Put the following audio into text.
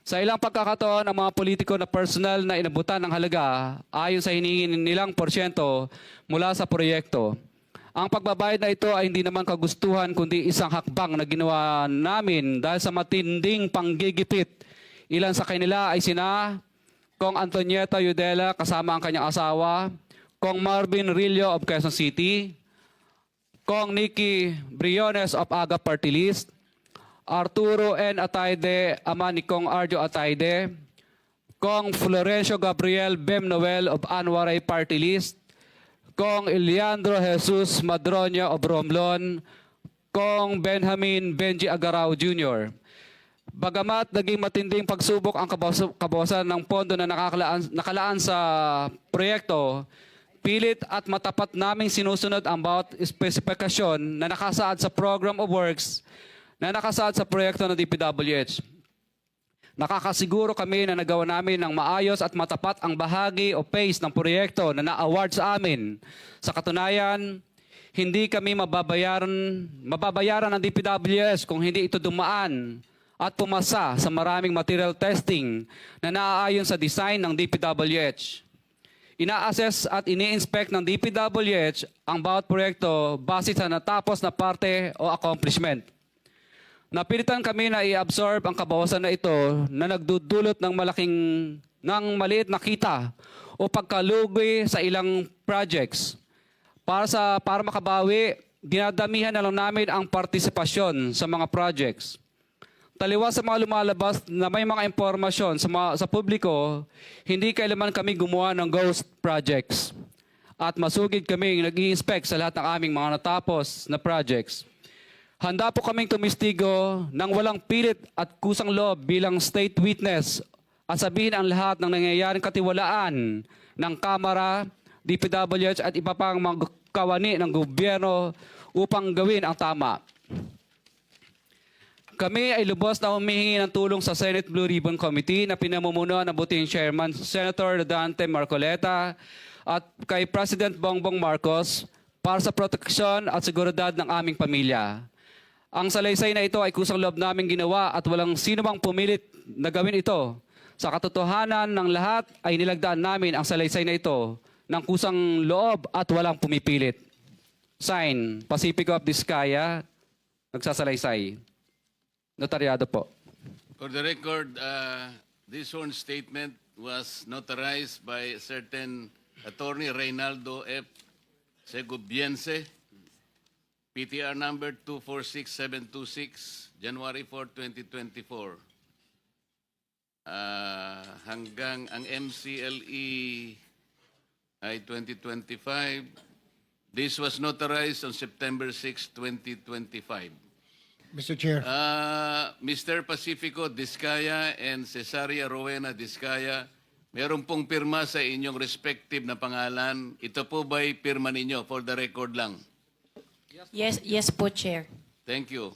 Sa ilang pagkakataon, ang mga politiko na personal na inabutan ng halaga ayon sa hinihingi nilang porsyento mula sa proyekto. Ang pagbabayad na ito ay hindi naman kagustuhan kundi isang hakbang na ginawa namin dahil sa matinding panggigipit. Ilan sa kanila ay sina Kong Antonieta Yudela kasama ang kanyang asawa, Kong Marvin Rillo of Quezon City, Kong Nikki Briones of Aga Party List, Arturo N. Ataide, ama ni Kong Arjo Ataide, Kong Florencio Gabriel Bem Noel of Anwaray Party List, Kong Eliandro Jesus Madroño of Romblon, Kong Benjamin Benji Agarao Jr. Bagamat naging matinding pagsubok ang kabawasan ng pondo na nakalaan sa proyekto, pilit at matapat naming sinusunod ang bawat espesipikasyon na nakasaad sa Program of Works na nakasaad sa proyekto ng DPWH. Nakakasiguro kami na nagawa namin ng maayos at matapat ang bahagi o phase ng proyekto na na-award sa amin. Sa katunayan, hindi kami mababayaran ng DPWH kung hindi ito dumaan at pumasa sa maraming material testing na naaayon sa design ng DPWH. Ina-assess at ini-inspect ng DPWH ang bawat proyekto base sa natapos na parte o accomplishment. Napilitan kami na i-absorb ang kabawasan na ito na nagdudulot ng maliit na kita o pagkalugi sa ilang projects. Para makabawi, dinadamihan na lang namin ang partisipasyon sa mga projects. Taliwas sa mga lumalabas na may mga impormasyon sa publiko, hindi kailanman kami gumawa ng ghost projects. At masugid kami nag-i-inspect sa lahat ng aming mga natapos na projects. Handa po kaming tumistigo ng walang pilit at kusang loob bilang state witness at sabihin ang lahat ng nangyayaring katiwalaan ng Kamara, DPWH at iba pang mga kawani ng gobyerno upang gawin ang tama. Kami ay lubos na humihingi ng tulong sa Senate Blue Ribbon Committee na pinamumunuan ng buting Chairman Senator Dante Marcoleta at kay President Bongbong Marcos para sa proteksyon at seguridad ng aming pamilya. Ang salaysay na ito ay kusang loob namin ginawa at walang sino mang pumilit na gawin ito. Sa katotohanan ng lahat ay nilagdaan namin ang salaysay na ito ng kusang loob at walang pumipilit. Sign, Pacifico of Vizcaya, nagsasalaysay. Notaryado po. For the record, this sworn statement was notarized by a certain Attorney Reynaldo F. Segubiense, PTR number 246726, January 4, 2024. Hanggang ang MCLE ay 2025. This was notarized on September 6, 2025. Mr. Chair. Mr. Pacifico Discaya and Cesaria Rowena Discaya, meron pong pirma sa inyong respective na pangalan. Ito po ba'y pirma ninyo? For the record lang. Yes po, Chair. Thank you.